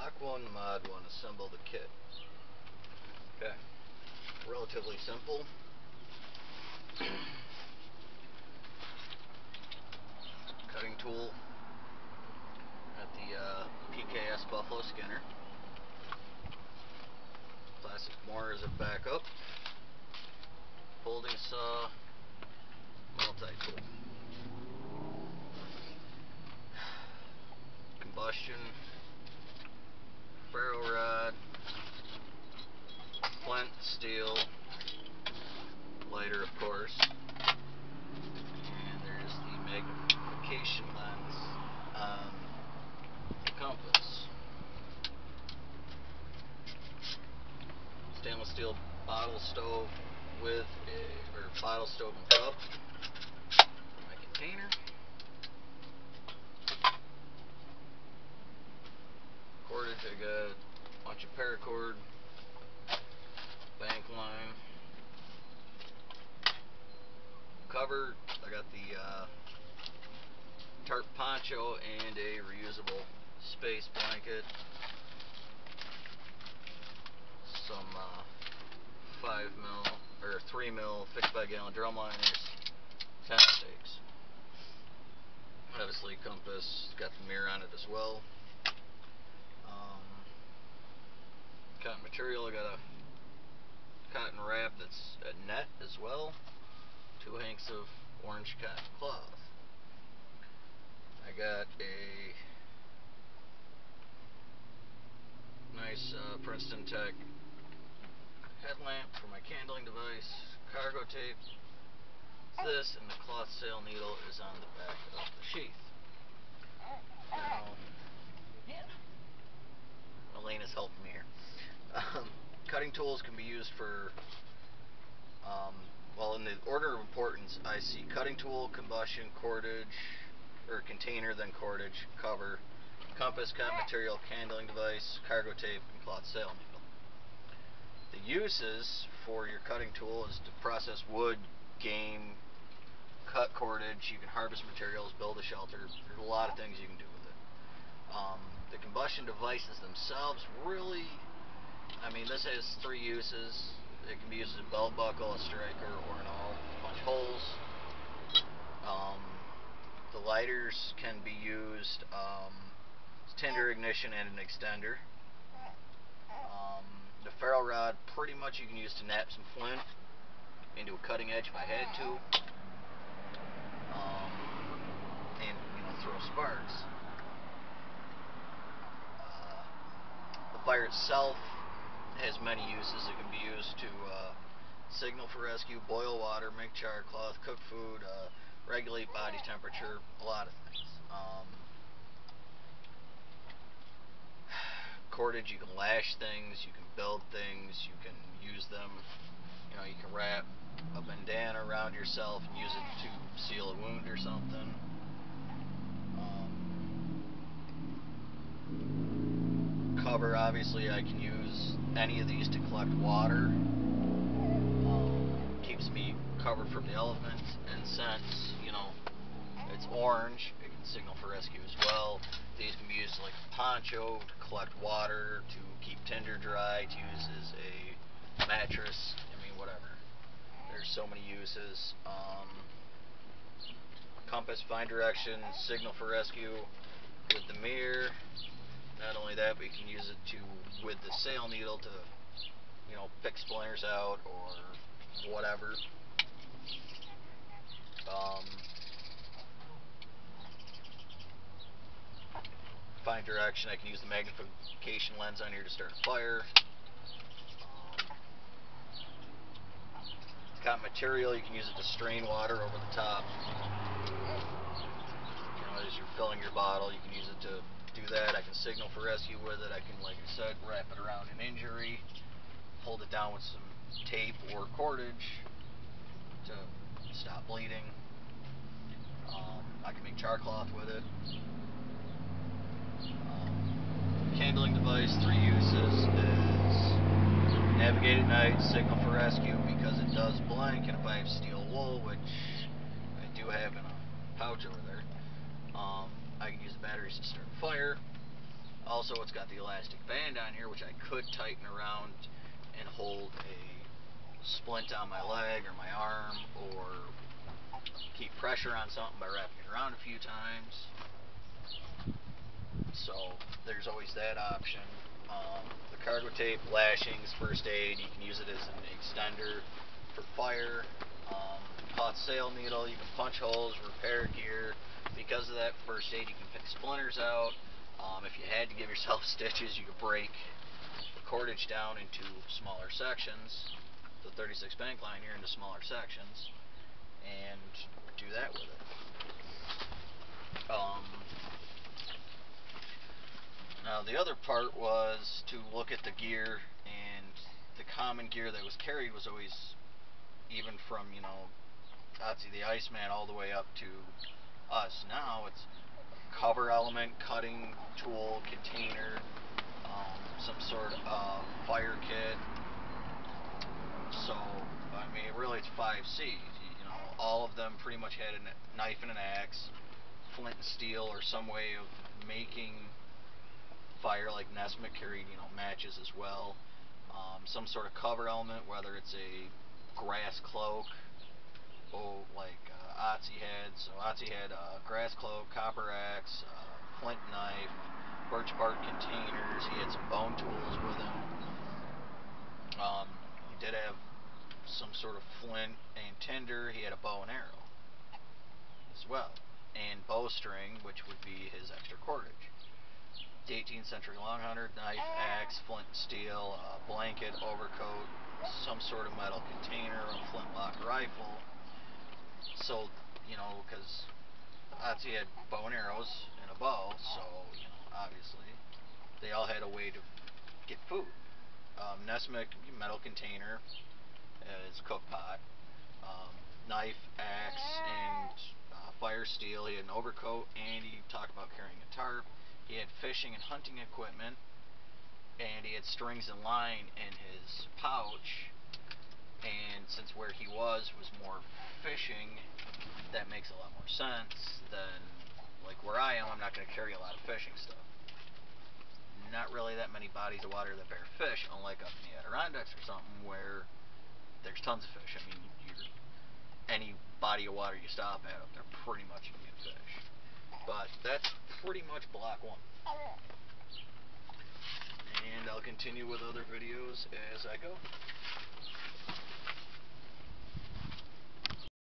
Block1 Mod 1 assemble the kit. Okay, relatively simple. Cutting tool at the PKS Buffalo Skinner. Plastic mortar as a backup. Folding saw, multi-tool. Combustion, ferro rod, flint, steel, lighter of course, and there's the magnification lens on the compass. Stainless steel bottle stove with bottle stove and cup. My container. Cordage, I got a bunch of paracord, bank line. Cover, I got the tarp poncho and a reusable space blanket. Some 5mm or 3mm 6x-gallon drum liners, tent stakes. Obviously, compass, got the mirror on it as well. Cotton material, I got a cotton wrap that's a net as well. 2 hanks of orange cotton cloth. I got a nice Princeton Tech headlamp for my candling device, cargo tape. This, and the cloth sail needle is on the back of the sheath. Now, Elena's helping me here. Cutting tools can be used for, well, in the order of importance, I see cutting tool, combustion, cordage, or container, then cordage, cover, compass, cotton material, candling device, cargo tape, and cloth sail needle. The uses for your cutting tool is to process wood, game, cut cordage. You can harvest materials, build a shelter. There's a lot of things you can do with it. The combustion devices themselves, really, I mean, this has 3 uses. It can be used as a belt buckle, a striker, or an awl to punch holes. The lighters can be used as tinder ignition and an extender. The ferro rod, pretty much you can use to nap some flint into a cutting edge if I had to, and throw sparks. The fire itself has many uses. It can be used to signal for rescue, boil water, make char cloth, cook food, regulate body temperature, a lot of things. Cordage, you can lash things, you can build things, you can use them, you can wrap a bandana around yourself and use it to seal a wound or something. Cover, obviously I can use any of these to collect water. Keeps me covered from the elements, and since it's orange, it can signal for rescue as well. These can be used like a poncho to collect water, to keep tinder dry, to use as a mattress. I mean, whatever. There's so many uses. Compass, find direction, signal for rescue with the mirror. Not only that, but you can use it with the sail needle to, pick splinters out or whatever. Find direction, I can use the magnification lens on here to start a fire. Cotton material, you can use it to strain water over the top. As you're filling your bottle, you can use it to do that. I can signal for rescue with it. I can, like I said, wrap it around an injury, hold it down with some tape or cordage to stop bleeding. I can make char cloth with it. Candling device, 3 uses is navigate at night, signal for rescue because it does blink, and if I have steel wool, which I do have in a pouch over there, I can use the batteries to start a fire. Also, it's got the elastic band on here, which I could tighten around and hold a splint on my leg or my arm, or keep pressure on something by wrapping it around a few times. So there's always that option. The cargo tape, lashings, first aid, you can use it as an extender for fire. Hot sail needle, you can punch holes, repair gear. Because of that first aid, you can pick splinters out. If you had to give yourself stitches, you could break the cordage down into smaller sections, the 36 bank line here into smaller sections, and do that with it. Now the other part was to look at the gear, and the common gear that was carried was always, even from, you know, Otzi the Iceman all the way up to us. Now it's cover element, cutting tool, container, some sort of fire kit. So, I mean, really it's 5 C's. You know, all of them pretty much had a knife and an axe, flint and steel, or some way of making fire, like Nesmith carried, you know, matches as well. Some sort of cover element, whether it's a grass cloak, like Otzi had. So Otzi had a grass cloak, copper axe, flint knife, birch bark containers. He had some bone tools with him. He did have some sort of flint and tinder. He had a bow and arrow as well, and bowstring, which would be his extra cordage. The 18th century long hunter, knife, axe, flint, steel, blanket, overcoat, some sort of metal container, a flintlock rifle. So, you know, because Otzi had bow and arrows and a bow, so, you know, obviously they all had a way to get food. Nesmith, metal container, his cook pot, knife, axe, and fire steel. He had an overcoat, and he talked about carrying a tarp. He had fishing and hunting equipment, and he had strings and line in his pouch. And since where he was more fishing, that makes a lot more sense than like where I am. I'm not going to carry a lot of fishing stuff. Not really that many bodies of water that bear fish, unlike up in the Adirondacks or something where there's tons of fish. I mean, any body of water you stop at up there, pretty much you can get fish. But that's pretty much Block 1. And I'll continue with other videos as I go.